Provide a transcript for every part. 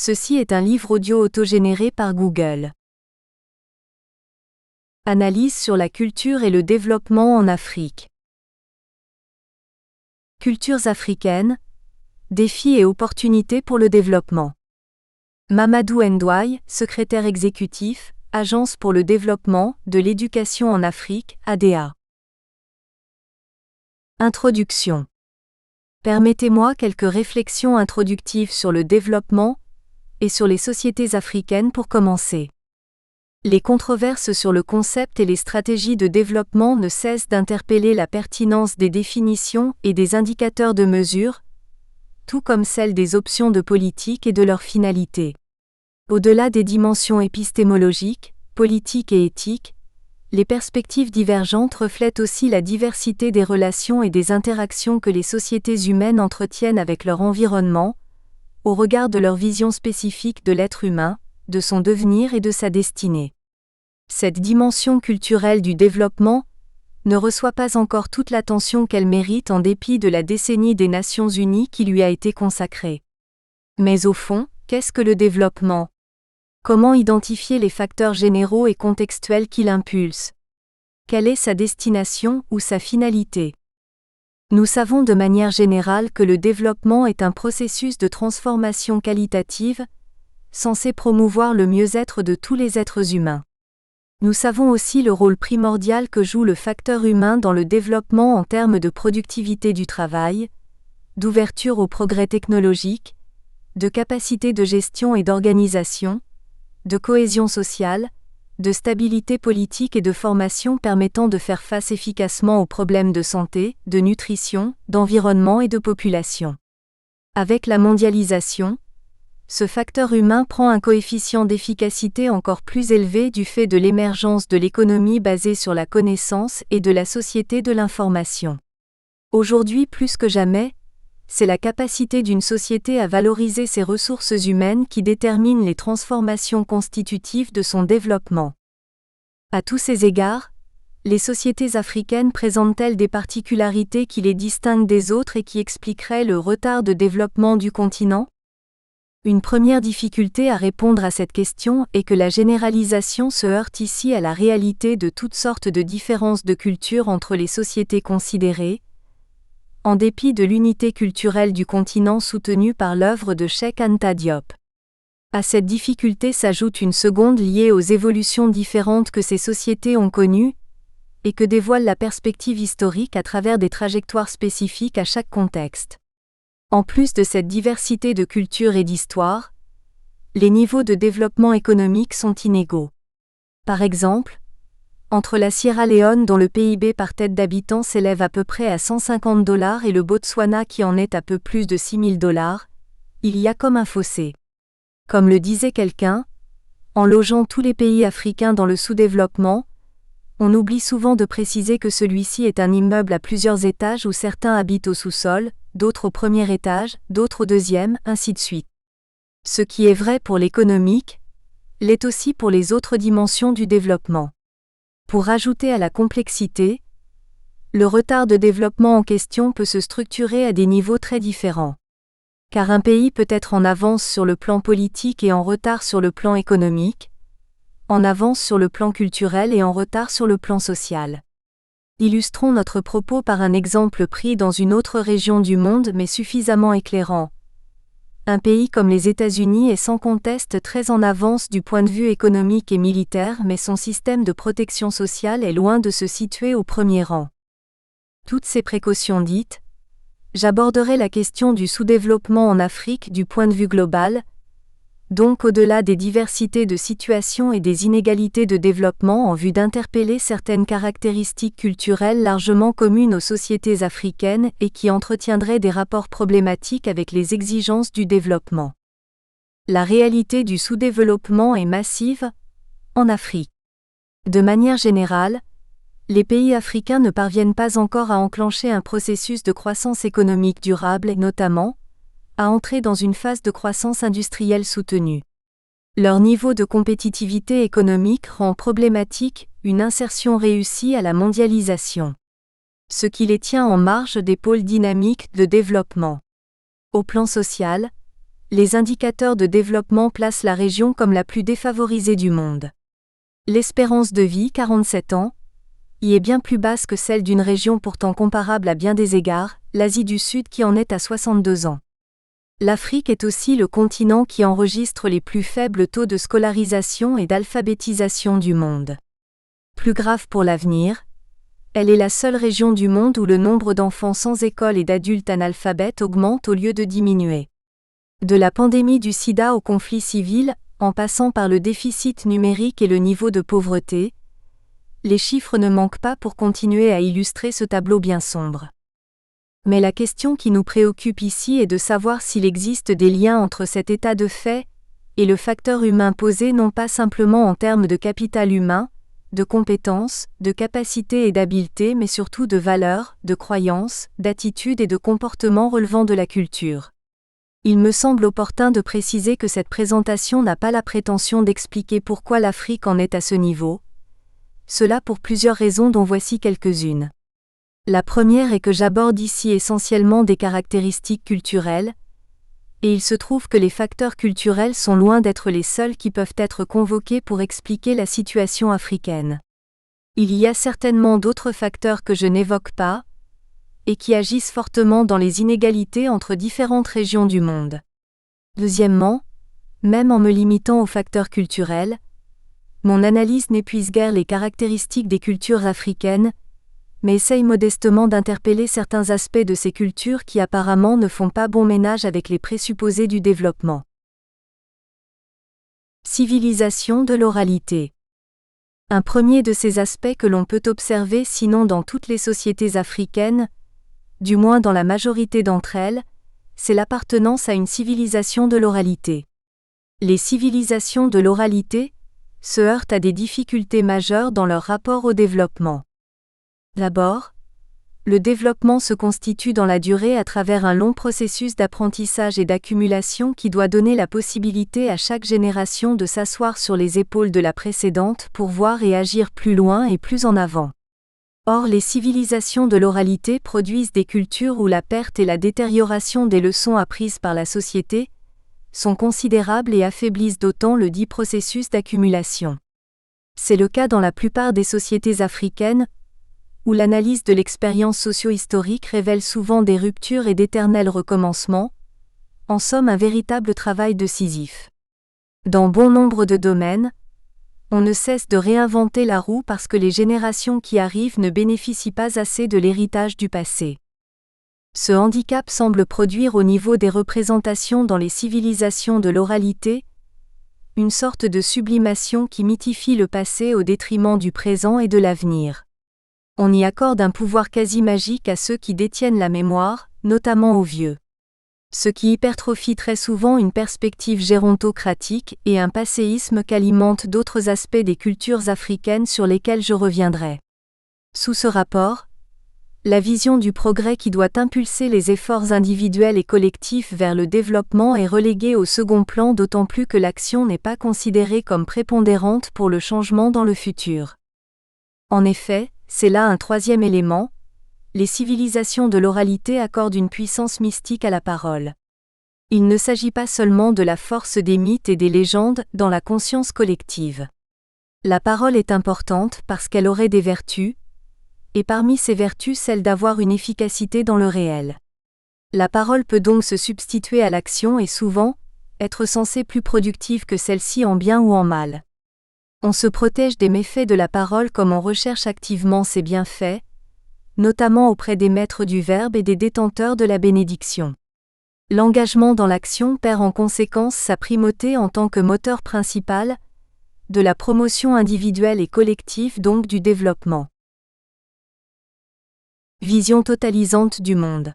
Ceci est un livre audio autogénéré par Google. Analyse sur la culture et le développement en Afrique. Cultures africaines, défis et opportunités pour le développement. Mamadou Ndouye, secrétaire exécutif, Agence pour le développement de l'éducation en Afrique, ADA. Introduction. Permettez-moi quelques réflexions introductives sur le développement et sur les sociétés africaines pour commencer. Les controverses sur le concept et les stratégies de développement ne cessent d'interpeller la pertinence des définitions et des indicateurs de mesure, tout comme celle des options de politique et de leur finalité. Au-delà des dimensions épistémologiques, politiques et éthiques, les perspectives divergentes reflètent aussi la diversité des relations et des interactions que les sociétés humaines entretiennent avec leur environnement, au regard de leur vision spécifique de l'être humain, de son devenir et de sa destinée. Cette dimension culturelle du développement ne reçoit pas encore toute l'attention qu'elle mérite en dépit de la décennie des Nations Unies qui lui a été consacrée. Mais au fond, qu'est-ce que le développement ? Comment identifier les facteurs généraux et contextuels qui l'impulsent ? Quelle est sa destination ou sa finalité ? Nous savons de manière générale que le développement est un processus de transformation qualitative, censé promouvoir le mieux-être de tous les êtres humains. Nous savons aussi le rôle primordial que joue le facteur humain dans le développement en termes de productivité du travail, d'ouverture au progrès technologique, de capacité de gestion et d'organisation, de cohésion sociale, de stabilité politique et de formation permettant de faire face efficacement aux problèmes de santé, de nutrition, d'environnement et de population. Avec la mondialisation, ce facteur humain prend un coefficient d'efficacité encore plus élevé du fait de l'émergence de l'économie basée sur la connaissance et de la société de l'information. Aujourd'hui plus que jamais, c'est la capacité d'une société à valoriser ses ressources humaines qui détermine les transformations constitutives de son développement. À tous ces égards, les sociétés africaines présentent-elles des particularités qui les distinguent des autres et qui expliqueraient le retard de développement du continent ? Une première difficulté à répondre à cette question est que la généralisation se heurte ici à la réalité de toutes sortes de différences de culture entre les sociétés considérées, en dépit de l'unité culturelle du continent soutenue par l'œuvre de Cheikh Anta Diop. À cette difficulté s'ajoute une seconde liée aux évolutions différentes que ces sociétés ont connues, et que dévoile la perspective historique à travers des trajectoires spécifiques à chaque contexte. En plus de cette diversité de culture et d'histoire, les niveaux de développement économique sont inégaux. Par exemple, entre la Sierra Leone dont le PIB par tête d'habitant s'élève à peu près à $150 et le Botswana qui en est à peu plus de $6,000, il y a comme un fossé. Comme le disait quelqu'un, en logeant tous les pays africains dans le sous-développement, on oublie souvent de préciser que celui-ci est un immeuble à plusieurs étages où certains habitent au sous-sol, d'autres au premier étage, d'autres au deuxième, ainsi de suite. Ce qui est vrai pour l'économique, l'est aussi pour les autres dimensions du développement. Pour ajouter à la complexité, le retard de développement en question peut se structurer à des niveaux très différents. Car un pays peut être en avance sur le plan politique et en retard sur le plan économique, en avance sur le plan culturel et en retard sur le plan social. Illustrons notre propos par un exemple pris dans une autre région du monde mais suffisamment éclairant. Un pays comme les États-Unis est sans conteste très en avance du point de vue économique et militaire mais son système de protection sociale est loin de se situer au premier rang. Toutes ces précautions dites, j'aborderai la question du sous-développement en Afrique du point de vue global, donc au-delà des diversités de situations et des inégalités de développement en vue d'interpeller certaines caractéristiques culturelles largement communes aux sociétés africaines et qui entretiendraient des rapports problématiques avec les exigences du développement. La réalité du sous-développement est massive en Afrique. De manière générale, les pays africains ne parviennent pas encore à enclencher un processus de croissance économique durable et notamment, à entrer dans une phase de croissance industrielle soutenue. Leur niveau de compétitivité économique rend problématique une insertion réussie à la mondialisation, ce qui les tient en marge des pôles dynamiques de développement. Au plan social, Les indicateurs de développement placent la région comme la plus défavorisée du monde. L'espérance de vie, 47 ans, y est bien plus basse que celle d'une région pourtant comparable à bien des égards, l'Asie du Sud qui en est à 62 ans. L'Afrique est aussi le continent qui enregistre les plus faibles taux de scolarisation et d'alphabétisation du monde. Plus grave pour l'avenir, elle est la seule région du monde où le nombre d'enfants sans école et d'adultes analphabètes augmente au lieu de diminuer. De la pandémie du sida au conflit civil, en passant par le déficit numérique et le niveau de pauvreté, les chiffres ne manquent pas pour continuer à illustrer ce tableau bien sombre. Mais la question qui nous préoccupe ici est de savoir s'il existe des liens entre cet état de fait et le facteur humain posé non pas simplement en termes de capital humain, de compétences, de capacités et d'habiletés mais surtout de valeurs, de croyances, d'attitudes et de comportements relevant de la culture. Il me semble opportun de préciser que cette présentation n'a pas la prétention d'expliquer pourquoi l'Afrique en est à ce niveau. Cela pour plusieurs raisons dont voici quelques-unes. La première est que j'aborde ici essentiellement des caractéristiques culturelles, et il se trouve que les facteurs culturels sont loin d'être les seuls qui peuvent être convoqués pour expliquer la situation africaine. Il y a certainement d'autres facteurs que je n'évoque pas, et qui agissent fortement dans les inégalités entre différentes régions du monde. Deuxièmement, même en me limitant aux facteurs culturels, mon analyse n'épuise guère les caractéristiques des cultures africaines, mais essaye modestement d'interpeller certains aspects de ces cultures qui apparemment ne font pas bon ménage avec les présupposés du développement. Civilisation de l'oralité. Un premier de ces aspects que l'on peut observer sinon dans toutes les sociétés africaines, du moins dans la majorité d'entre elles, c'est l'appartenance à une civilisation de l'oralité. Les civilisations de l'oralité se heurtent à des difficultés majeures dans leur rapport au développement. D'abord, le développement se constitue dans la durée à travers un long processus d'apprentissage et d'accumulation qui doit donner la possibilité à chaque génération de s'asseoir sur les épaules de la précédente pour voir et agir plus loin et plus en avant. Or, les civilisations de l'oralité produisent des cultures où la perte et la détérioration des leçons apprises par la société sont considérables et affaiblissent d'autant le dit processus d'accumulation. C'est le cas dans la plupart des sociétés africaines, où l'analyse de l'expérience socio-historique révèle souvent des ruptures et d'éternels recommencements, en somme un véritable travail de Sisyphe. Dans bon nombre de domaines, on ne cesse de réinventer la roue parce que les générations qui arrivent ne bénéficient pas assez de l'héritage du passé. Ce handicap semble produire au niveau des représentations dans les civilisations de l'oralité une sorte de sublimation qui mythifie le passé au détriment du présent et de l'avenir. On y accorde un pouvoir quasi magique à ceux qui détiennent la mémoire, notamment aux vieux. Ce qui hypertrophie très souvent une perspective gérontocratique et un passéisme qu'alimentent d'autres aspects des cultures africaines sur lesquels je reviendrai. Sous ce rapport, la vision du progrès qui doit impulser les efforts individuels et collectifs vers le développement est reléguée au second plan d'autant plus que l'action n'est pas considérée comme prépondérante pour le changement dans le futur. En effet, c'est là un troisième élément, les civilisations de l'oralité accordent une puissance mystique à la parole. Il ne s'agit pas seulement de la force des mythes et des légendes dans la conscience collective. La parole est importante parce qu'elle aurait des vertus, et parmi ces vertus celle d'avoir une efficacité dans le réel. La parole peut donc se substituer à l'action et souvent, être censée plus productive que celle-ci en bien ou en mal. On se protège des méfaits de la parole comme on recherche activement ses bienfaits, notamment auprès des maîtres du verbe et des détenteurs de la bénédiction. L'engagement dans l'action perd en conséquence sa primauté en tant que moteur principal de la promotion individuelle et collective donc du développement. Vision totalisante du monde.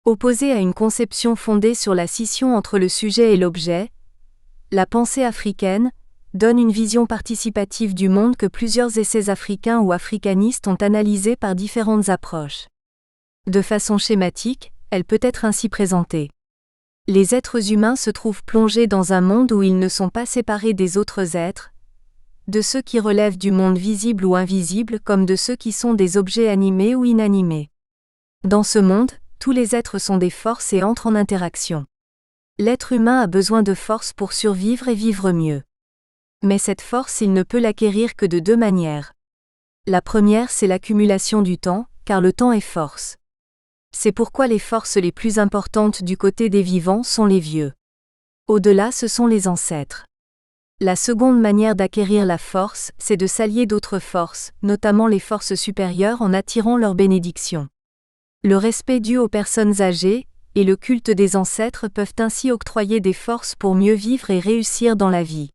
Opposée à une conception fondée sur la scission entre le sujet et l'objet, la pensée africaine donne une vision participative du monde que plusieurs essais africains ou africanistes ont analysé par différentes approches. De façon schématique, elle peut être ainsi présentée. Les êtres humains se trouvent plongés dans un monde où ils ne sont pas séparés des autres êtres, de ceux qui relèvent du monde visible ou invisible comme de ceux qui sont des objets animés ou inanimés. Dans ce monde, tous les êtres sont des forces et entrent en interaction. L'être humain a besoin de force pour survivre et vivre mieux. Mais cette force, il ne peut l'acquérir que de deux manières. La première, c'est l'accumulation du temps, car le temps est force. C'est pourquoi les forces les plus importantes du côté des vivants sont les vieux. Au-delà, ce sont les ancêtres. La seconde manière d'acquérir la force, c'est de s'allier d'autres forces, notamment les forces supérieures en attirant leur bénédiction. Le respect dû aux personnes âgées et le culte des ancêtres peuvent ainsi octroyer des forces pour mieux vivre et réussir dans la vie.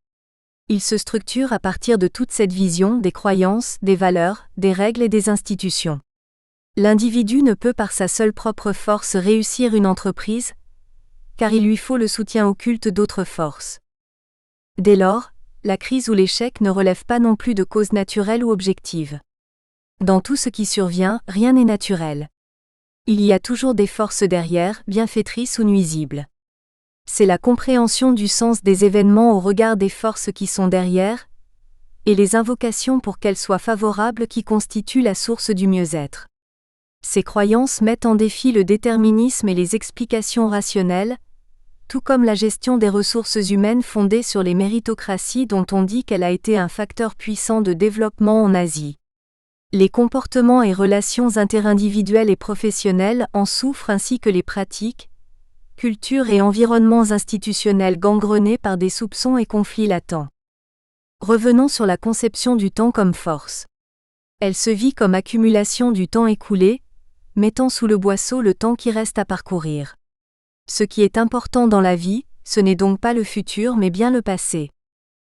Il se structure à partir de toute cette vision des croyances, des valeurs, des règles et des institutions. L'individu ne peut par sa seule propre force réussir une entreprise, car il lui faut le soutien occulte d'autres forces. Dès lors, la crise ou l'échec ne relèvent pas non plus de causes naturelles ou objectives. Dans tout ce qui survient, rien n'est naturel. Il y a toujours des forces derrière, bienfaitrices ou nuisibles. C'est la compréhension du sens des événements au regard des forces qui sont derrière, et les invocations pour qu'elles soient favorables qui constituent la source du mieux-être. Ces croyances mettent en défi le déterminisme et les explications rationnelles, tout comme la gestion des ressources humaines fondée sur les méritocraties dont on dit qu'elle a été un facteur puissant de développement en Asie. Les comportements et relations interindividuelles et professionnelles en souffrent ainsi que les pratiques, cultures et environnements institutionnels gangrenés par des soupçons et conflits latents. Revenons sur la conception du temps comme force. Elle se vit comme accumulation du temps écoulé, mettant sous le boisseau le temps qui reste à parcourir. Ce qui est important dans la vie, ce n'est donc pas le futur mais bien le passé.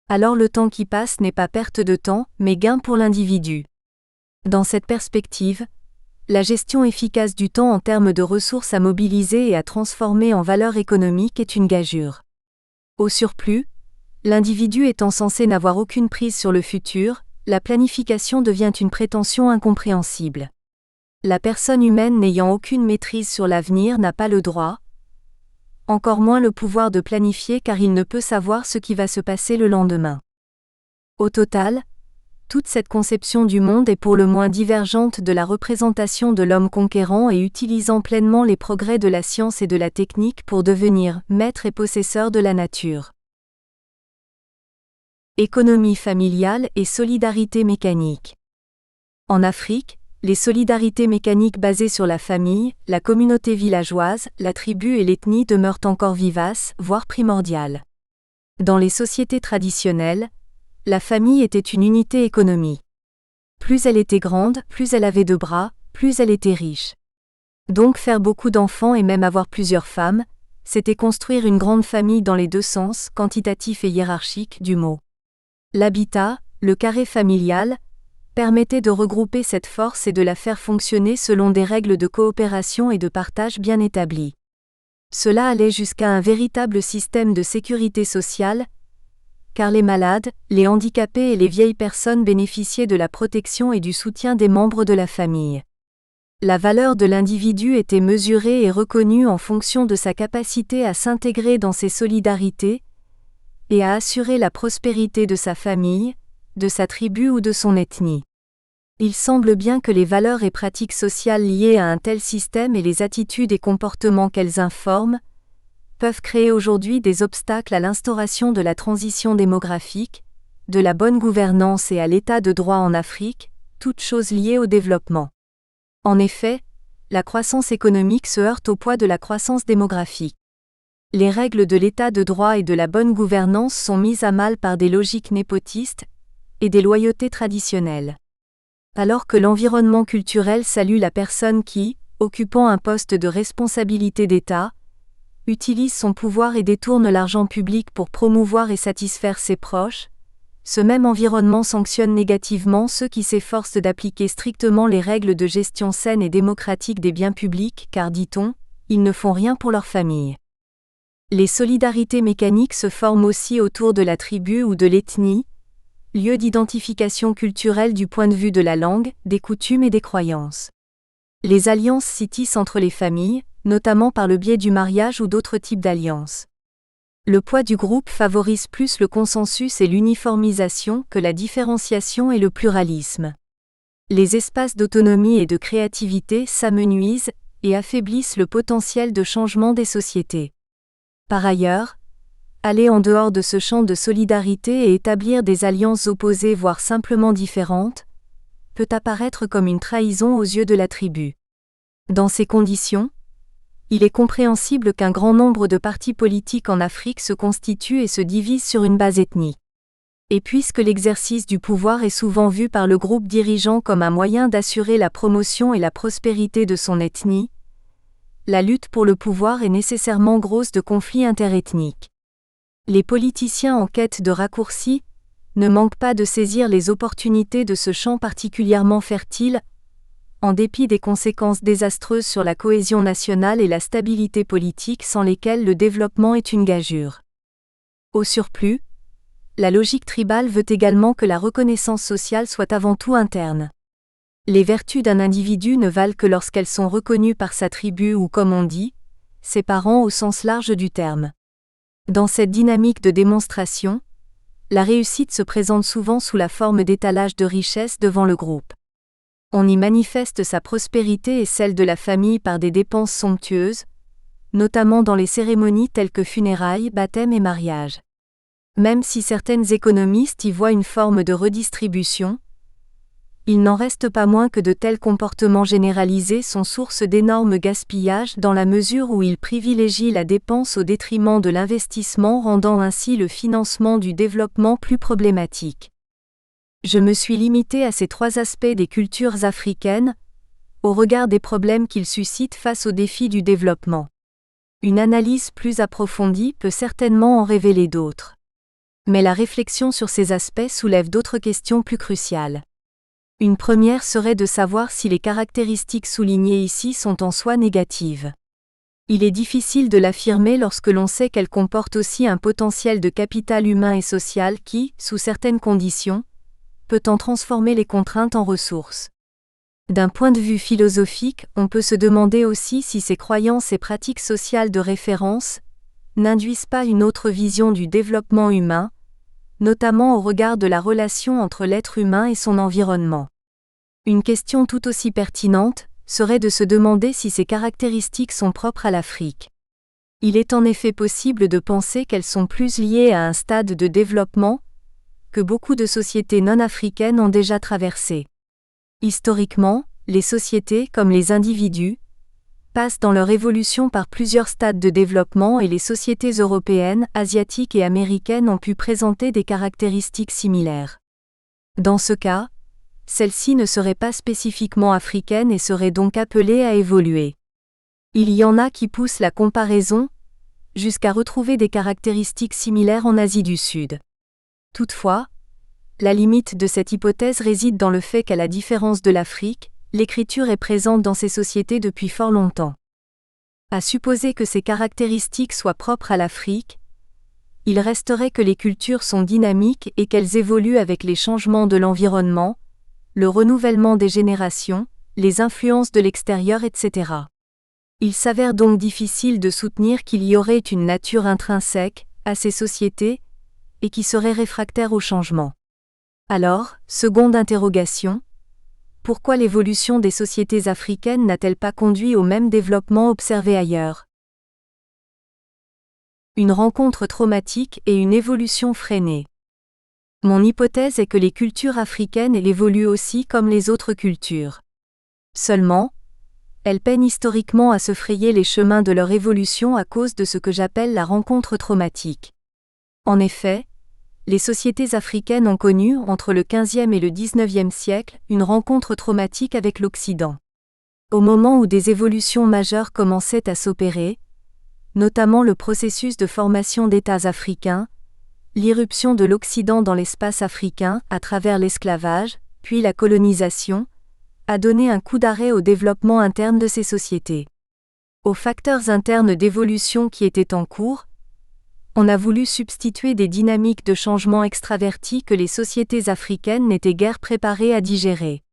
Alors le temps qui passe n'est pas perte de temps, mais gain pour l'individu. Dans cette perspective, la gestion efficace du temps en termes de ressources à mobiliser et à transformer en valeur économique est une gageure. Au surplus, l'individu étant censé n'avoir aucune prise sur le futur, la planification devient une prétention incompréhensible. La personne humaine n'ayant aucune maîtrise sur l'avenir n'a pas le droit, encore moins le pouvoir de planifier car il ne peut savoir ce qui va se passer le lendemain. Au total, toute cette conception du monde est pour le moins divergente de la représentation de l'homme conquérant et utilisant pleinement les progrès de la science et de la technique pour devenir maître et possesseur de la nature. Économie familiale et solidarité mécanique. En Afrique, les solidarités mécaniques basées sur la famille, la communauté villageoise, la tribu et l'ethnie demeurent encore vivaces, voire primordiales. Dans les sociétés traditionnelles, la famille était une unité économique. Plus elle était grande, plus elle avait de bras, plus elle était riche. Donc faire beaucoup d'enfants et même avoir plusieurs femmes, c'était construire une grande famille dans les deux sens, quantitatif et hiérarchique, du mot. L'habitat, le carré familial, permettait de regrouper cette force et de la faire fonctionner selon des règles de coopération et de partage bien établies. Cela allait jusqu'à un véritable système de sécurité sociale, car les malades, les handicapés et les vieilles personnes bénéficiaient de la protection et du soutien des membres de la famille. La valeur de l'individu était mesurée et reconnue en fonction de sa capacité à s'intégrer dans ces solidarités et à assurer la prospérité de sa famille, de sa tribu ou de son ethnie. Il semble bien que les valeurs et pratiques sociales liées à un tel système et les attitudes et comportements qu'elles informent peuvent créer aujourd'hui des obstacles à l'instauration de la transition démographique, de la bonne gouvernance et à l'état de droit en Afrique, toutes choses liées au développement. En effet, la croissance économique se heurte au poids de la croissance démographique. Les règles de l'état de droit et de la bonne gouvernance sont mises à mal par des logiques népotistes et des loyautés traditionnelles. Alors que l'environnement culturel salue la personne qui, occupant un poste de responsabilité d'État, utilise son pouvoir et détourne l'argent public pour promouvoir et satisfaire ses proches, ce même environnement sanctionne négativement ceux qui s'efforcent d'appliquer strictement les règles de gestion saine et démocratique des biens publics car, dit-on, ils ne font rien pour leur famille. Les solidarités mécaniques se forment aussi autour de la tribu ou de l'ethnie, lieu d'identification culturelle du point de vue de la langue, des coutumes et des croyances. Les alliances s'y tissent entre les familles, notamment par le biais du mariage ou d'autres types d'alliances. Le poids du groupe favorise plus le consensus et l'uniformisation que la différenciation et le pluralisme. Les espaces d'autonomie et de créativité s'amenuisent et affaiblissent le potentiel de changement des sociétés. Par ailleurs, aller en dehors de ce champ de solidarité et établir des alliances opposées voire simplement différentes, peut apparaître comme une trahison aux yeux de la tribu. Dans ces conditions, il est compréhensible qu'un grand nombre de partis politiques en Afrique se constituent et se divisent sur une base ethnique. Et puisque l'exercice du pouvoir est souvent vu par le groupe dirigeant comme un moyen d'assurer la promotion et la prospérité de son ethnie, la lutte pour le pouvoir est nécessairement grosse de conflits interethniques. Les politiciens en quête de raccourcis ne manquent pas de saisir les opportunités de ce champ particulièrement fertile, en dépit des conséquences désastreuses sur la cohésion nationale et la stabilité politique sans lesquelles le développement est une gageure. Au surplus, la logique tribale veut également que la reconnaissance sociale soit avant tout interne. Les vertus d'un individu ne valent que lorsqu'elles sont reconnues par sa tribu ou, comme on dit, ses parents au sens large du terme. Dans cette dynamique de démonstration, la réussite se présente souvent sous la forme d'étalage de richesses devant le groupe. On y manifeste sa prospérité et celle de la famille par des dépenses somptueuses, notamment dans les cérémonies telles que funérailles, baptêmes et mariages. Même si certaines économistes y voient une forme de redistribution, il n'en reste pas moins que de tels comportements généralisés sont source d'énormes gaspillages dans la mesure où ils privilégient la dépense au détriment de l'investissement, rendant ainsi le financement du développement plus problématique. Je me suis limité à ces trois aspects des cultures africaines, au regard des problèmes qu'ils suscitent face aux défis du développement. Une analyse plus approfondie peut certainement en révéler d'autres. Mais la réflexion sur ces aspects soulève d'autres questions plus cruciales. Une première serait de savoir si les caractéristiques soulignées ici sont en soi négatives. Il est difficile de l'affirmer lorsque l'on sait qu'elles comportent aussi un potentiel de capital humain et social qui, sous certaines conditions, peut en transformer les contraintes en ressources. D'un point de vue philosophique, on peut se demander aussi si ces croyances et pratiques sociales de référence n'induisent pas une autre vision du développement humain, notamment au regard de la relation entre l'être humain et son environnement. Une question tout aussi pertinente serait de se demander si ces caractéristiques sont propres à l'Afrique. Il est en effet possible de penser qu'elles sont plus liées à un stade de développement que beaucoup de sociétés non-africaines ont déjà traversé. Historiquement, les sociétés, comme les individus, passent dans leur évolution par plusieurs stades de développement et les sociétés européennes, asiatiques et américaines ont pu présenter des caractéristiques similaires. Dans ce cas, celles-ci ne seraient pas spécifiquement africaines et seraient donc appelées à évoluer. Il y en a qui poussent la comparaison jusqu'à retrouver des caractéristiques similaires en Asie du Sud. Toutefois, la limite de cette hypothèse réside dans le fait qu'à la différence de l'Afrique, l'écriture est présente dans ces sociétés depuis fort longtemps. À supposer que ces caractéristiques soient propres à l'Afrique, il resterait que les cultures sont dynamiques et qu'elles évoluent avec les changements de l'environnement, le renouvellement des générations, les influences de l'extérieur, etc. Il s'avère donc difficile de soutenir qu'il y aurait une nature intrinsèque à ces sociétés et qui serait réfractaire au changement. Alors, seconde interrogation, pourquoi l'évolution des sociétés africaines n'a-t-elle pas conduit au même développement observé ailleurs ? Une rencontre traumatique et une évolution freinée. Mon hypothèse est que les cultures africaines évoluent aussi comme les autres cultures. Seulement, elles peinent historiquement à se frayer les chemins de leur évolution à cause de ce que j'appelle la rencontre traumatique. En effet, les sociétés africaines ont connu, entre le XVe et le XIXe siècle, une rencontre traumatique avec l'Occident. Au moment où des évolutions majeures commençaient à s'opérer, notamment le processus de formation d'États africains, l'irruption de l'Occident dans l'espace africain à travers l'esclavage, puis la colonisation, a donné un coup d'arrêt au développement interne de ces sociétés. Aux facteurs internes d'évolution qui étaient en cours, on a voulu substituer des dynamiques de changement extraverties que les sociétés africaines n'étaient guère préparées à digérer.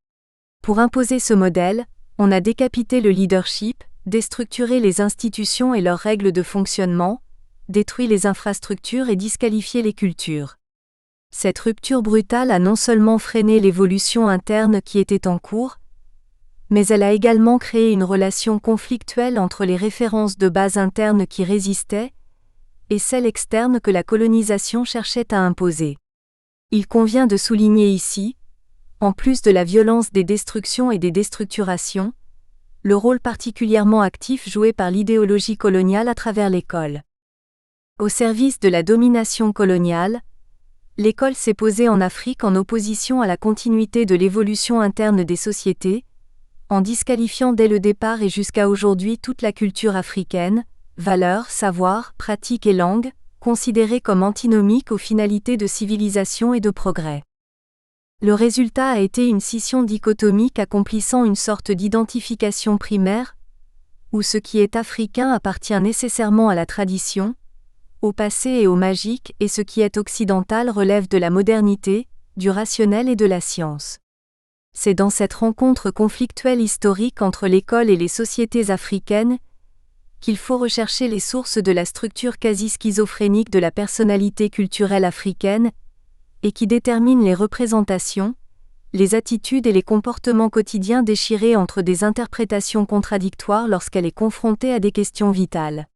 Pour imposer ce modèle, on a décapité le leadership, déstructuré les institutions et leurs règles de fonctionnement, détruit les infrastructures et disqualifié les cultures. Cette rupture brutale a non seulement freiné l'évolution interne qui était en cours, mais elle a également créé une relation conflictuelle entre les références de base internes qui résistaient et celle externe que la colonisation cherchait à imposer. Il convient de souligner ici, en plus de la violence des destructions et des déstructurations, le rôle particulièrement actif joué par l'idéologie coloniale à travers l'école. Au service de la domination coloniale, l'école s'est posée en Afrique en opposition à la continuité de l'évolution interne des sociétés, en disqualifiant dès le départ et jusqu'à aujourd'hui toute la culture africaine, valeurs, savoirs, pratiques et langues, considérées comme antinomiques aux finalités de civilisation et de progrès. Le résultat a été une scission dichotomique accomplissant une sorte d'identification primaire, où ce qui est africain appartient nécessairement à la tradition, au passé et au magique, et ce qui est occidental relève de la modernité, du rationnel et de la science. C'est dans cette rencontre conflictuelle historique entre l'école et les sociétés africaines qu'il faut rechercher les sources de la structure quasi schizophrénique de la personnalité culturelle africaine, et qui détermine les représentations, les attitudes et les comportements quotidiens déchirés entre des interprétations contradictoires lorsqu'elle est confrontée à des questions vitales.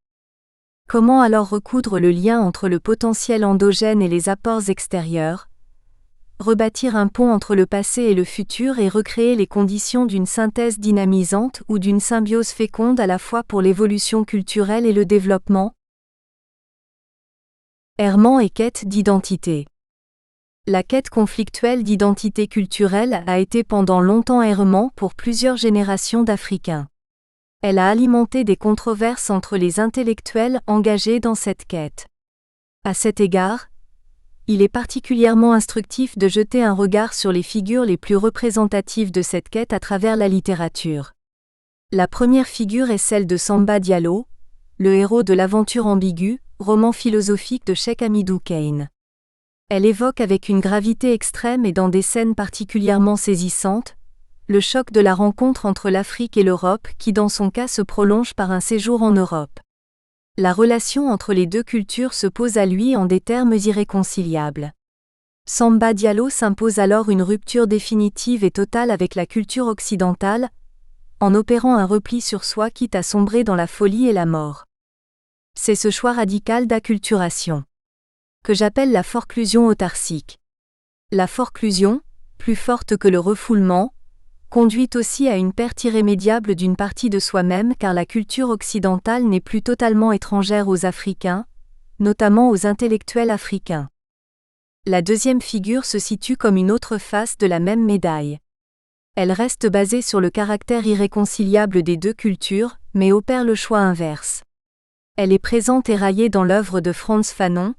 Comment alors recoudre le lien entre le potentiel endogène et les apports extérieurs, rebâtir un pont entre le passé et le futur et recréer les conditions d'une synthèse dynamisante ou d'une symbiose féconde à la fois pour l'évolution culturelle et le développement? Errement et quête d'identité. La quête conflictuelle d'identité culturelle a été pendant longtemps errement pour plusieurs générations d'Africains. Elle a alimenté des controverses entre les intellectuels engagés dans cette quête. À cet égard, il est particulièrement instructif de jeter un regard sur les figures les plus représentatives de cette quête à travers la littérature. La première figure est celle de Samba Diallo, le héros de l'Aventure ambiguë, roman philosophique de Cheikh Hamidou Kane. Elle évoque avec une gravité extrême et dans des scènes particulièrement saisissantes, le choc de la rencontre entre l'Afrique et l'Europe qui dans son cas se prolonge par un séjour en Europe. La relation entre les deux cultures se pose à lui en des termes irréconciliables. Samba Diallo s'impose alors une rupture définitive et totale avec la culture occidentale, en opérant un repli sur soi quitte à sombrer dans la folie et la mort. C'est ce choix radical d'acculturation que j'appelle la forclusion autarcique. La forclusion, plus forte que le refoulement, conduit aussi à une perte irrémédiable d'une partie de soi-même car la culture occidentale n'est plus totalement étrangère aux Africains, notamment aux intellectuels africains. La deuxième figure se situe comme une autre face de la même médaille. Elle reste basée sur le caractère irréconciliable des deux cultures, mais opère le choix inverse. Elle est présente et raillée dans l'œuvre de Frantz Fanon,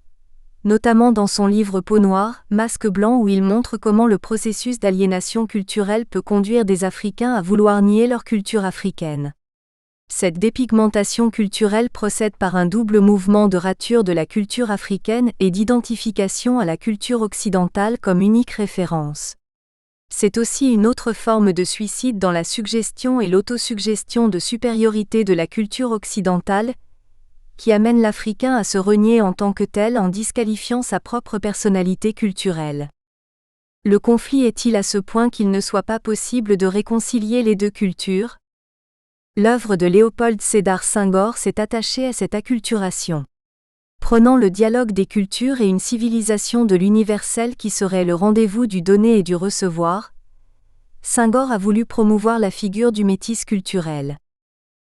notamment dans son livre Peau noire, Masque blanc où il montre comment le processus d'aliénation culturelle peut conduire des Africains à vouloir nier leur culture africaine. Cette dépigmentation culturelle procède par un double mouvement de rature de la culture africaine et d'identification à la culture occidentale comme unique référence. C'est aussi une autre forme de suicide dans la suggestion et l'autosuggestion de supériorité de la culture occidentale, qui amène l'Africain à se renier en tant que tel en disqualifiant sa propre personnalité culturelle. Le conflit est-il à ce point qu'il ne soit pas possible de réconcilier les deux cultures? L'œuvre de Léopold Sédar Senghor s'est attachée à cette acculturation. Prenant le dialogue des cultures et une civilisation de l'universel qui serait le rendez-vous du donner et du recevoir, Senghor a voulu promouvoir la figure du métis culturel.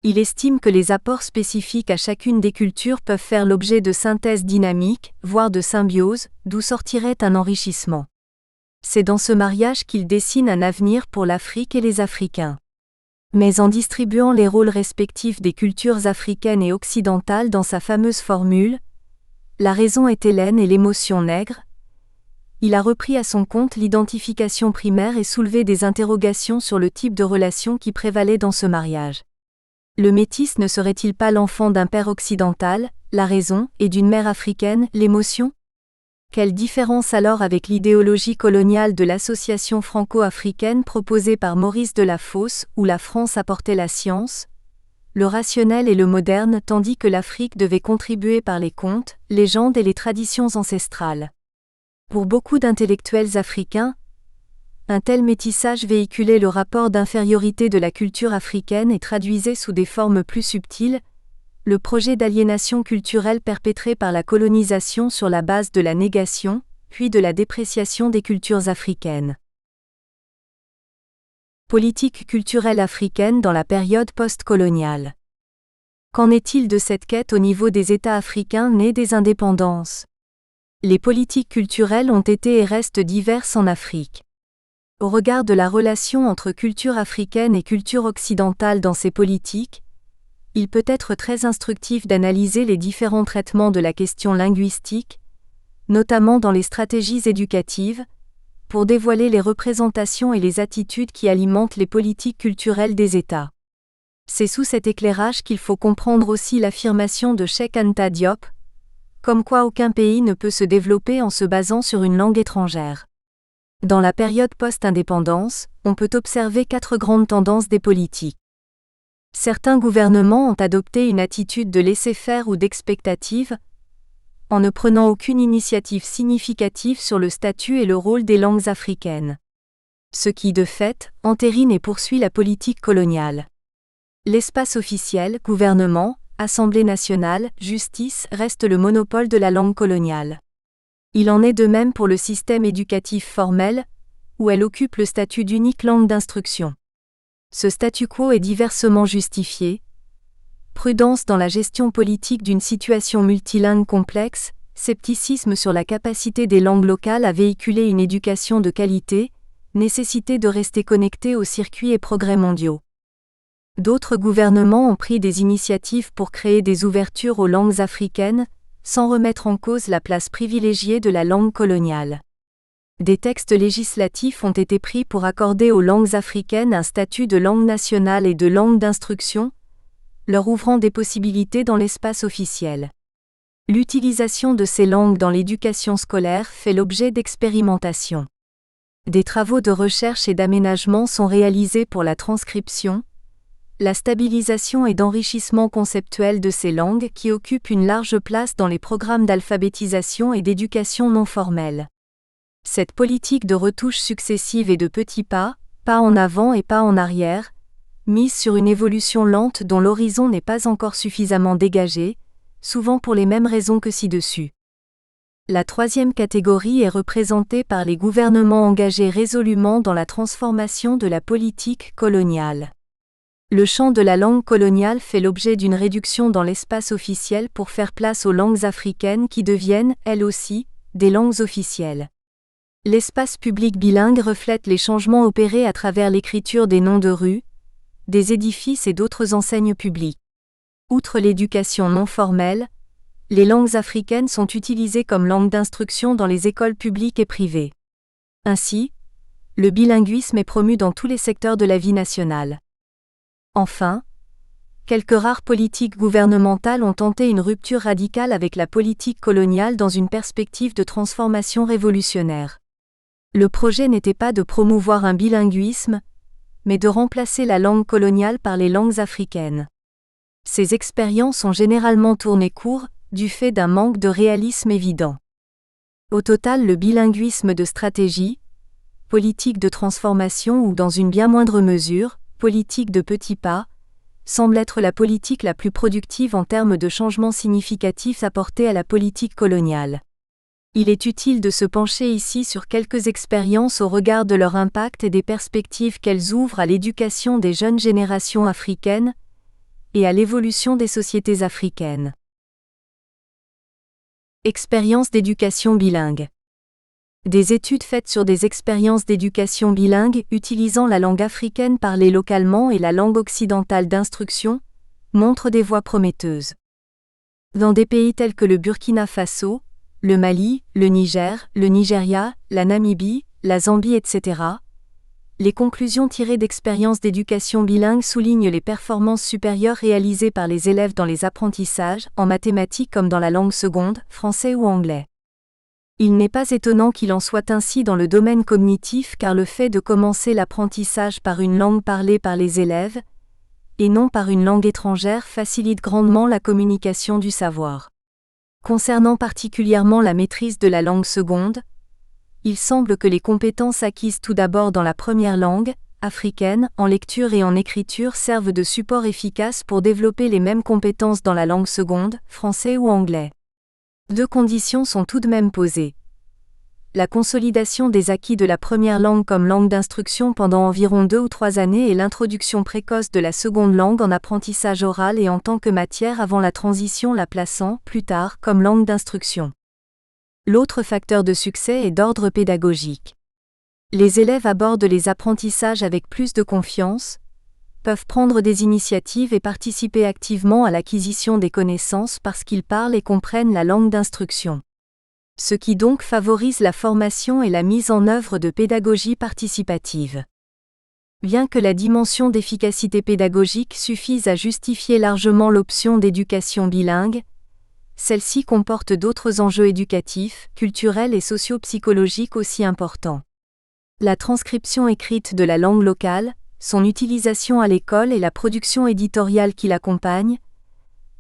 Il estime que les apports spécifiques à chacune des cultures peuvent faire l'objet de synthèses dynamiques, voire de symbiose, d'où sortirait un enrichissement. C'est dans ce mariage qu'il dessine un avenir pour l'Afrique et les Africains. Mais en distribuant les rôles respectifs des cultures africaines et occidentales dans sa fameuse formule « La raison est Hélène et l'émotion nègre », il a repris à son compte l'identification primaire et soulevé des interrogations sur le type de relation qui prévalait dans ce mariage. Le métis ne serait-il pas l'enfant d'un père occidental, la raison, et d'une mère africaine, l'émotion? Quelle différence alors avec l'idéologie coloniale de l'association franco-africaine proposée par Maurice Delafosse, où la France apportait la science, le rationnel et le moderne tandis que l'Afrique devait contribuer par les contes, légendes et les traditions ancestrales. Pour beaucoup d'intellectuels africains, un tel métissage véhiculait le rapport d'infériorité de la culture africaine et traduisait sous des formes plus subtiles le projet d'aliénation culturelle perpétré par la colonisation sur la base de la négation, puis de la dépréciation des cultures africaines. Politique culturelle africaine dans la période post-coloniale. Qu'en est-il de cette quête au niveau des États africains nés des indépendances? Les politiques culturelles ont été et restent diverses en Afrique. Au regard de la relation entre culture africaine et culture occidentale dans ces politiques, il peut être très instructif d'analyser les différents traitements de la question linguistique, notamment dans les stratégies éducatives, pour dévoiler les représentations et les attitudes qui alimentent les politiques culturelles des États. C'est sous cet éclairage qu'il faut comprendre aussi l'affirmation de Cheikh Anta Diop, comme quoi aucun pays ne peut se développer en se basant sur une langue étrangère. Dans la période post-indépendance, on peut observer 4 grandes tendances des politiques. Certains gouvernements ont adopté une attitude de laisser-faire ou d'expectative, en ne prenant aucune initiative significative sur le statut et le rôle des langues africaines. Ce qui, de fait, entérine et poursuit la politique coloniale. L'espace officiel, gouvernement, Assemblée nationale, justice reste le monopole de la langue coloniale. Il en est de même pour le système éducatif formel, où elle occupe le statut d'unique langue d'instruction. Ce statu quo est diversement justifié. Prudence dans la gestion politique d'une situation multilingue complexe, scepticisme sur la capacité des langues locales à véhiculer une éducation de qualité, nécessité de rester connecté aux circuits et progrès mondiaux. D'autres gouvernements ont pris des initiatives pour créer des ouvertures aux langues africaines, sans remettre en cause la place privilégiée de la langue coloniale. Des textes législatifs ont été pris pour accorder aux langues africaines un statut de langue nationale et de langue d'instruction, leur ouvrant des possibilités dans l'espace officiel. L'utilisation de ces langues dans l'éducation scolaire fait l'objet d'expérimentations. Des travaux de recherche et d'aménagement sont réalisés pour la transcription, la stabilisation et d'enrichissement conceptuel de ces langues qui occupent une large place dans les programmes d'alphabétisation et d'éducation non formelle. Cette politique de retouches successives et de petits pas en avant et pas en arrière, mise sur une évolution lente dont l'horizon n'est pas encore suffisamment dégagé, souvent pour les mêmes raisons que ci-dessus. La troisième catégorie est représentée par les gouvernements engagés résolument dans la transformation de la politique coloniale. Le champ de la langue coloniale fait l'objet d'une réduction dans l'espace officiel pour faire place aux langues africaines qui deviennent, elles aussi, des langues officielles. L'espace public bilingue reflète les changements opérés à travers l'écriture des noms de rues, des édifices et d'autres enseignes publiques. Outre l'éducation non formelle, les langues africaines sont utilisées comme langue d'instruction dans les écoles publiques et privées. Ainsi, le bilinguisme est promu dans tous les secteurs de la vie nationale. Enfin, quelques rares politiques gouvernementales ont tenté une rupture radicale avec la politique coloniale dans une perspective de transformation révolutionnaire. Le projet n'était pas de promouvoir un bilinguisme, mais de remplacer la langue coloniale par les langues africaines. Ces expériences ont généralement tourné court, du fait d'un manque de réalisme évident. Au total, le bilinguisme de stratégie, politique de transformation ou dans une bien moindre mesure, politique de petits pas, semble être la politique la plus productive en termes de changements significatifs apportés à la politique coloniale. Il est utile de se pencher ici sur quelques expériences au regard de leur impact et des perspectives qu'elles ouvrent à l'éducation des jeunes générations africaines et à l'évolution des sociétés africaines. Expériences d'éducation bilingue. Des études faites sur des expériences d'éducation bilingue utilisant la langue africaine parlée localement et la langue occidentale d'instruction montrent des voies prometteuses. Dans des pays tels que le Burkina Faso, le Mali, le Niger, le Nigeria, la Namibie, la Zambie, etc., les conclusions tirées d'expériences d'éducation bilingue soulignent les performances supérieures réalisées par les élèves dans les apprentissages, en mathématiques comme dans la langue seconde, français ou anglais. Il n'est pas étonnant qu'il en soit ainsi dans le domaine cognitif car le fait de commencer l'apprentissage par une langue parlée par les élèves, et non par une langue étrangère facilite grandement la communication du savoir. Concernant particulièrement la maîtrise de la langue seconde, il semble que les compétences acquises tout d'abord dans la première langue, africaines, en lecture et en écriture servent de support efficace pour développer les mêmes compétences dans la langue seconde, français ou anglais. Deux conditions sont tout de même posées. La consolidation des acquis de la première langue comme langue d'instruction pendant environ 2 ou 3 années et l'introduction précoce de la seconde langue en apprentissage oral et en tant que matière avant la transition la plaçant, plus tard, comme langue d'instruction. L'autre facteur de succès est d'ordre pédagogique. Les élèves abordent les apprentissages avec plus de confiance, peuvent prendre des initiatives et participer activement à l'acquisition des connaissances parce qu'ils parlent et comprennent la langue d'instruction. Ce qui donc favorise la formation et la mise en œuvre de pédagogie participative. Bien que la dimension d'efficacité pédagogique suffise à justifier largement l'option d'éducation bilingue, celle-ci comporte d'autres enjeux éducatifs, culturels et socio-psychologiques aussi importants. La transcription écrite de la langue locale, son utilisation à l'école et la production éditoriale qui l'accompagne,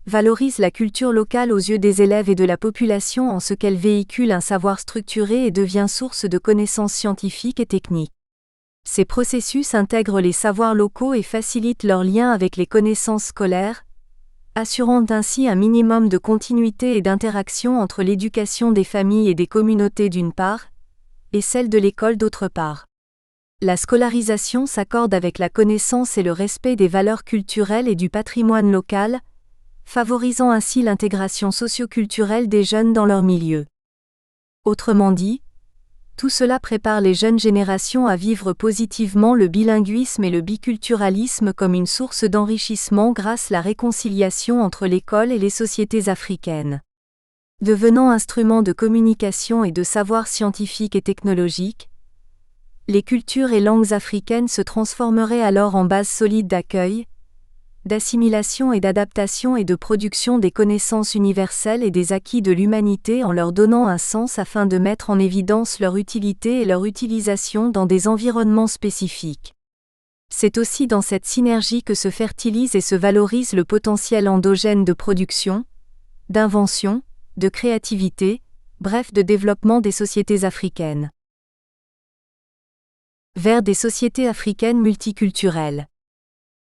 valorise la culture locale aux yeux des élèves et de la population en ce qu'elle véhicule un savoir structuré et devient source de connaissances scientifiques et techniques. Ces processus intègrent les savoirs locaux et facilitent leur lien avec les connaissances scolaires, assurant ainsi un minimum de continuité et d'interaction entre l'éducation des familles et des communautés d'une part, et celle de l'école d'autre part. La scolarisation s'accorde avec la connaissance et le respect des valeurs culturelles et du patrimoine local, favorisant ainsi l'intégration socio-culturelle des jeunes dans leur milieu. Autrement dit, tout cela prépare les jeunes générations à vivre positivement le bilinguisme et le biculturalisme comme une source d'enrichissement grâce à la réconciliation entre l'école et les sociétés africaines. Devenant instrument de communication et de savoir scientifique et technologique, les cultures et langues africaines se transformeraient alors en base solide d'accueil, d'assimilation et d'adaptation et de production des connaissances universelles et des acquis de l'humanité en leur donnant un sens afin de mettre en évidence leur utilité et leur utilisation dans des environnements spécifiques. C'est aussi dans cette synergie que se fertilise et se valorise le potentiel endogène de production, d'invention, de créativité, bref de développement des sociétés africaines. Vers des sociétés africaines multiculturelles.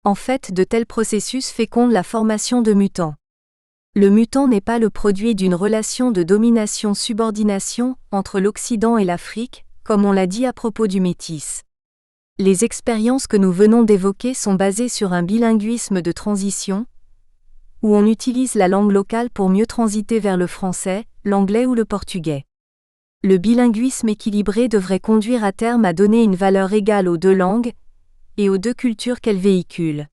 En fait, de tels processus fécondent la formation de mutants. Le mutant n'est pas le produit d'une relation de domination-subordination entre l'Occident et l'Afrique, comme on l'a dit à propos du métis. Les expériences que nous venons d'évoquer sont basées sur un bilinguisme de transition, où on utilise la langue locale pour mieux transiter vers le français, l'anglais ou le portugais. Le bilinguisme équilibré devrait conduire à terme à donner une valeur égale aux deux langues, et aux deux cultures qu'elle véhicule.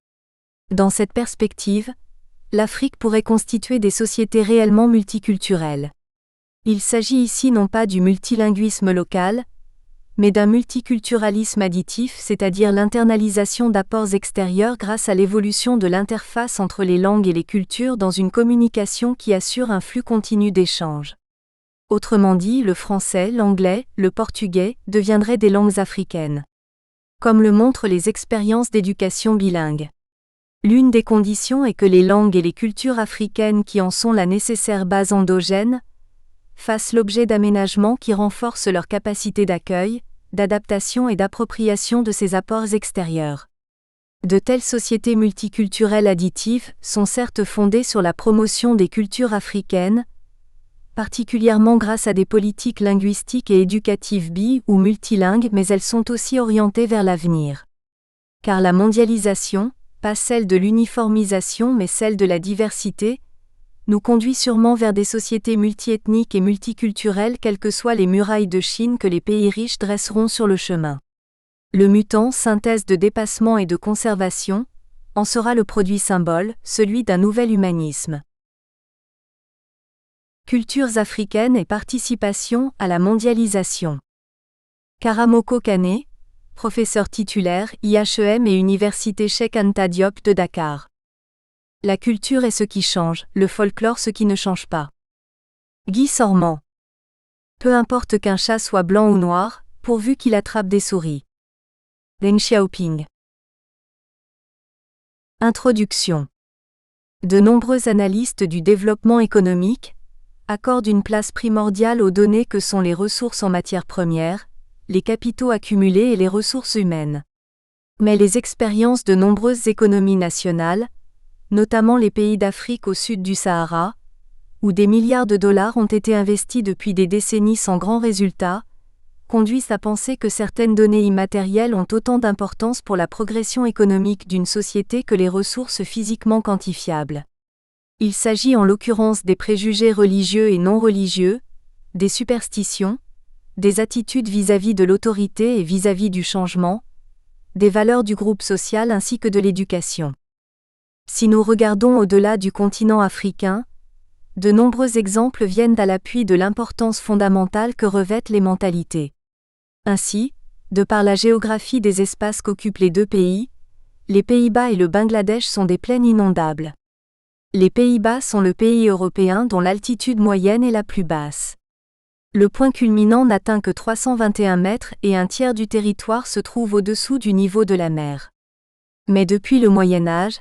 Dans cette perspective, l'Afrique pourrait constituer des sociétés réellement multiculturelles. Il s'agit ici non pas du multilinguisme local, mais d'un multiculturalisme additif, c'est-à-dire l'internalisation d'apports extérieurs grâce à l'évolution de l'interface entre les langues et les cultures dans une communication qui assure un flux continu d'échanges. Autrement dit, le français, l'anglais, le portugais deviendraient des langues africaines. Comme le montrent les expériences d'éducation bilingue. L'une des conditions est que les langues et les cultures africaines qui en sont la nécessaire base endogène fassent l'objet d'aménagements qui renforcent leur capacité d'accueil, d'adaptation et d'appropriation de ces apports extérieurs. De telles sociétés multiculturelles additives sont certes fondées sur la promotion des cultures africaines, particulièrement grâce à des politiques linguistiques et éducatives ou multilingues, mais elles sont aussi orientées vers l'avenir. Car la mondialisation, pas celle de l'uniformisation mais celle de la diversité, nous conduit sûrement vers des sociétés multiethniques et multiculturelles quelles que soient les murailles de Chine que les pays riches dresseront sur le chemin. Le mutant, synthèse de dépassement et de conservation, en sera le produit symbole, celui d'un nouvel humanisme. Cultures africaines et participation à la mondialisation. Karamoko Kane, professeur titulaire, IHEM et Université Cheikh Anta Diop de Dakar. La culture est ce qui change, le folklore ce qui ne change pas. Guy Sormand. Peu importe qu'un chat soit blanc ou noir, pourvu qu'il attrape des souris. Deng Xiaoping. Introduction. De nombreux analystes du développement économique accordent une place primordiale aux données que sont les ressources en matières premières, les capitaux accumulés et les ressources humaines. Mais les expériences de nombreuses économies nationales, notamment les pays d'Afrique au sud du Sahara, où des milliards de dollars ont été investis depuis des décennies sans grand résultat, conduisent à penser que certaines données immatérielles ont autant d'importance pour la progression économique d'une société que les ressources physiquement quantifiables. Il s'agit en l'occurrence des préjugés religieux et non religieux, des superstitions, des attitudes vis-à-vis de l'autorité et vis-à-vis du changement, des valeurs du groupe social ainsi que de l'éducation. Si nous regardons au-delà du continent africain, de nombreux exemples viennent à l'appui de l'importance fondamentale que revêtent les mentalités. Ainsi, de par la géographie des espaces qu'occupent les deux pays, les Pays-Bas et le Bangladesh sont des plaines inondables. Les Pays-Bas sont le pays européen dont l'altitude moyenne est la plus basse. Le point culminant n'atteint que 321 mètres et un tiers du territoire se trouve au-dessous du niveau de la mer. Mais depuis le Moyen Âge,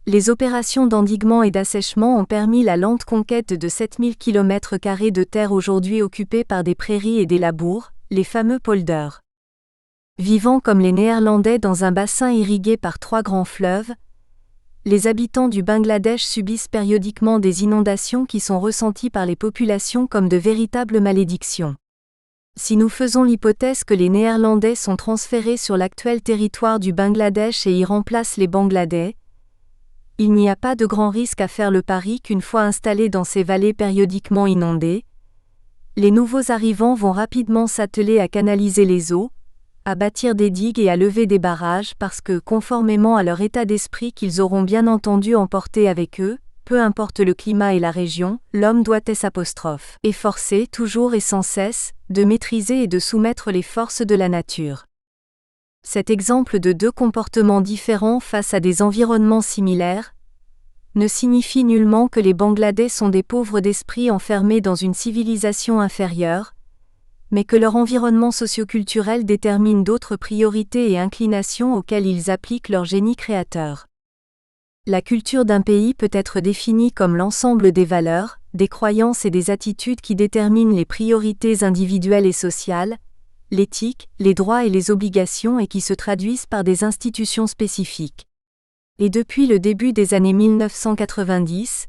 les opérations d'endiguement et d'assèchement ont permis la lente conquête de 7000 km² de terre aujourd'hui occupées par des prairies et des labours, les fameux polders. Vivant comme les Néerlandais dans un bassin irrigué par 3 grands fleuves, les habitants du Bangladesh subissent périodiquement des inondations qui sont ressenties par les populations comme de véritables malédictions. Si nous faisons l'hypothèse que les Néerlandais sont transférés sur l'actuel territoire du Bangladesh et y remplacent les Bangladais, il n'y a pas de grand risque à faire le pari qu'une fois installés dans ces vallées périodiquement inondées, les nouveaux arrivants vont rapidement s'atteler à canaliser les eaux, à bâtir des digues et à lever des barrages parce que, conformément à leur état d'esprit qu'ils auront bien entendu emporter avec eux, peu importe le climat et la région, l'homme doit efforcer toujours et sans cesse, de maîtriser et de soumettre les forces de la nature. Cet exemple de 2 comportements différents face à des environnements similaires ne signifie nullement que les Bangladais sont des pauvres d'esprit enfermés dans une civilisation inférieure, mais que leur environnement socioculturel détermine d'autres priorités et inclinations auxquelles ils appliquent leur génie créateur. La culture d'un pays peut être définie comme l'ensemble des valeurs, des croyances et des attitudes qui déterminent les priorités individuelles et sociales, l'éthique, les droits et les obligations et qui se traduisent par des institutions spécifiques. Et depuis le début des années 1990,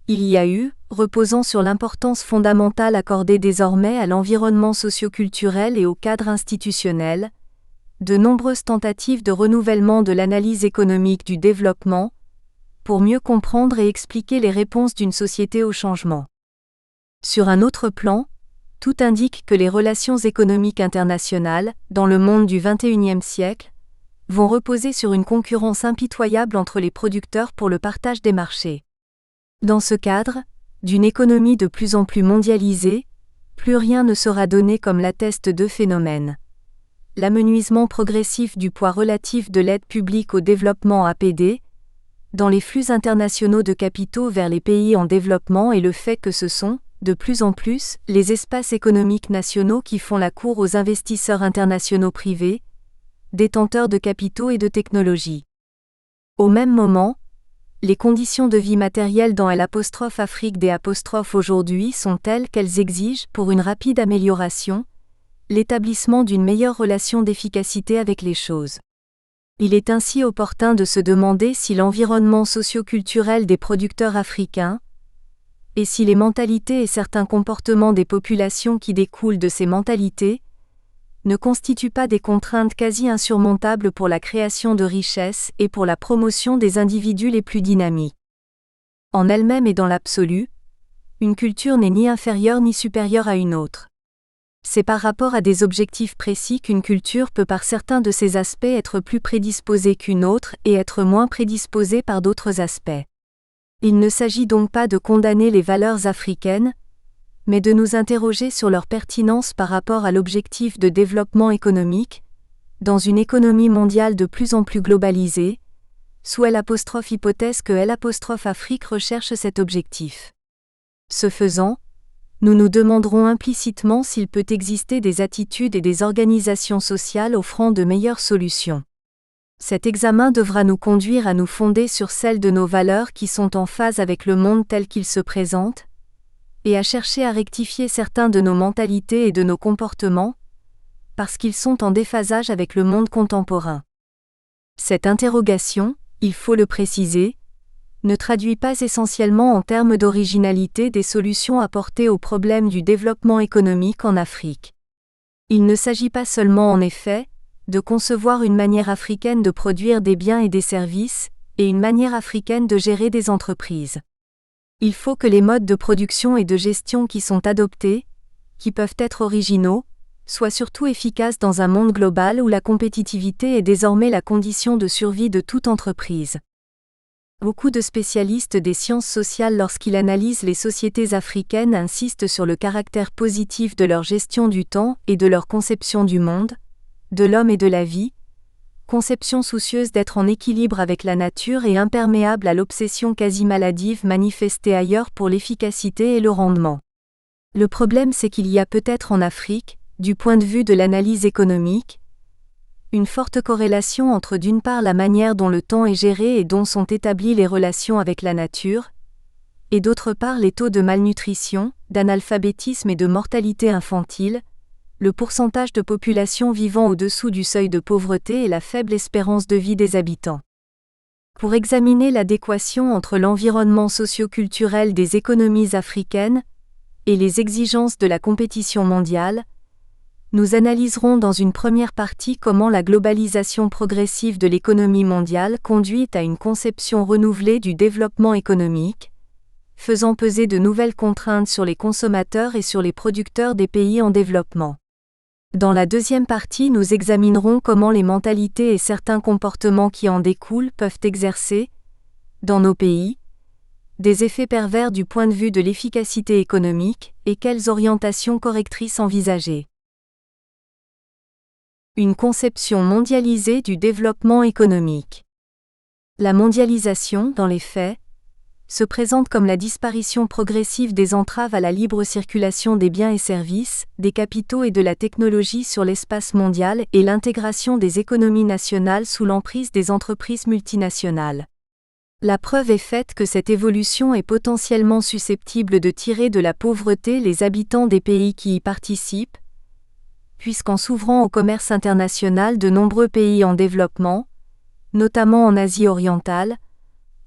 il y a eu, reposant sur l'importance fondamentale accordée désormais à l'environnement socio-culturel et au cadre institutionnel, de nombreuses tentatives de renouvellement de l'analyse économique du développement, pour mieux comprendre et expliquer les réponses d'une société au changement. Sur un autre plan, tout indique que les relations économiques internationales, dans le monde du XXIe siècle, vont reposer sur une concurrence impitoyable entre les producteurs pour le partage des marchés. Dans ce cadre, d'une économie de plus en plus mondialisée, plus rien ne sera donné comme l'attestent 2 phénomènes. L'amenuisement progressif du poids relatif de l'aide publique au développement APD, dans les flux internationaux de capitaux vers les pays en développement et le fait que ce sont, de plus en plus, les espaces économiques nationaux qui font la cour aux investisseurs internationaux privés, détenteurs de capitaux et de technologies. Au même moment, les conditions de vie matérielles dans l'Afrique des aujourd'hui sont telles qu'elles exigent, pour une rapide amélioration, l'établissement d'une meilleure relation d'efficacité avec les choses. Il est ainsi opportun de se demander si l'environnement socio-culturel des producteurs africains, et si les mentalités et certains comportements des populations qui découlent de ces mentalités, ne constituent pas des contraintes quasi insurmontables pour la création de richesses et pour la promotion des individus les plus dynamiques. En elle-même et dans l'absolu, une culture n'est ni inférieure ni supérieure à une autre. C'est par rapport à des objectifs précis qu'une culture peut par certains de ses aspects être plus prédisposée qu'une autre et être moins prédisposée par d'autres aspects. Il ne s'agit donc pas de condamner les valeurs africaines, mais de nous interroger sur leur pertinence par rapport à l'objectif de développement économique, dans une économie mondiale de plus en plus globalisée, sous hypothèse que Afrique recherche cet objectif. Ce faisant, nous nous demanderons implicitement s'il peut exister des attitudes et des organisations sociales offrant de meilleures solutions. Cet examen devra nous conduire à nous fonder sur celles de nos valeurs qui sont en phase avec le monde tel qu'il se présente, et à chercher à rectifier certains de nos mentalités et de nos comportements, parce qu'ils sont en déphasage avec le monde contemporain. Cette interrogation, il faut le préciser, ne traduit pas essentiellement en termes d'originalité des solutions apportées aux problèmes du développement économique en Afrique. Il ne s'agit pas seulement en effet, de concevoir une manière africaine de produire des biens et des services, et une manière africaine de gérer des entreprises. Il faut que les modes de production et de gestion qui sont adoptés, qui peuvent être originaux, soient surtout efficaces dans un monde global où la compétitivité est désormais la condition de survie de toute entreprise. Beaucoup de spécialistes des sciences sociales lorsqu'ils analysent les sociétés africaines insistent sur le caractère positif de leur gestion du temps et de leur conception du monde, de l'homme et de la vie, conception soucieuse d'être en équilibre avec la nature et imperméable à l'obsession quasi maladive manifestée ailleurs pour l'efficacité et le rendement. Le problème c'est qu'il y a peut-être en Afrique, du point de vue de l'analyse économique, une forte corrélation entre d'une part la manière dont le temps est géré et dont sont établies les relations avec la nature, et d'autre part les taux de malnutrition, d'analphabétisme et de mortalité infantile, le pourcentage de population vivant au-dessous du seuil de pauvreté et la faible espérance de vie des habitants. Pour examiner l'adéquation entre l'environnement socio-culturel des économies africaines et les exigences de la compétition mondiale, nous analyserons dans une première partie comment la globalisation progressive de l'économie mondiale conduit à une conception renouvelée du développement économique, faisant peser de nouvelles contraintes sur les consommateurs et sur les producteurs des pays en développement. Dans la deuxième partie, nous examinerons comment les mentalités et certains comportements qui en découlent peuvent exercer, dans nos pays, des effets pervers du point de vue de l'efficacité économique, et quelles orientations correctrices envisager. Une conception mondialisée du développement économique. La mondialisation, dans les faits, se présente comme la disparition progressive des entraves à la libre circulation des biens et services, des capitaux et de la technologie sur l'espace mondial et l'intégration des économies nationales sous l'emprise des entreprises multinationales. La preuve est faite que cette évolution est potentiellement susceptible de tirer de la pauvreté les habitants des pays qui y participent, puisqu'en s'ouvrant au commerce international de nombreux pays en développement, notamment en Asie orientale,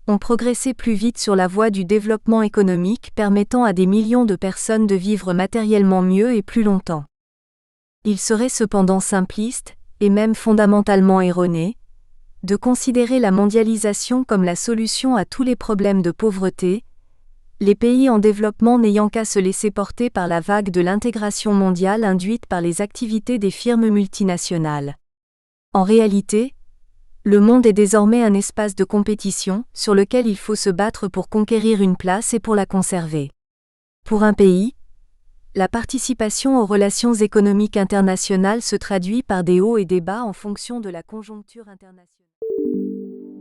ont progressé plus vite sur la voie du développement économique permettant à des millions de personnes de vivre matériellement mieux et plus longtemps. Il serait cependant simpliste, et même fondamentalement erroné, de considérer la mondialisation comme la solution à tous les problèmes de pauvreté, les pays en développement n'ayant qu'à se laisser porter par la vague de l'intégration mondiale induite par les activités des firmes multinationales. En réalité, le monde est désormais un espace de compétition, sur lequel il faut se battre pour conquérir une place et pour la conserver. Pour un pays, la participation aux relations économiques internationales se traduit par des hauts et des bas en fonction de la conjoncture internationale.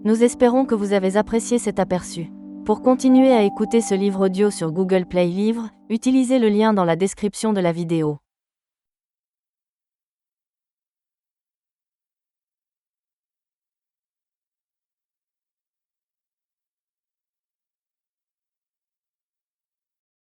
Nous espérons que vous avez apprécié cet aperçu. Pour continuer à écouter ce livre audio sur Google Play Livres, utilisez le lien dans la description de la vidéo.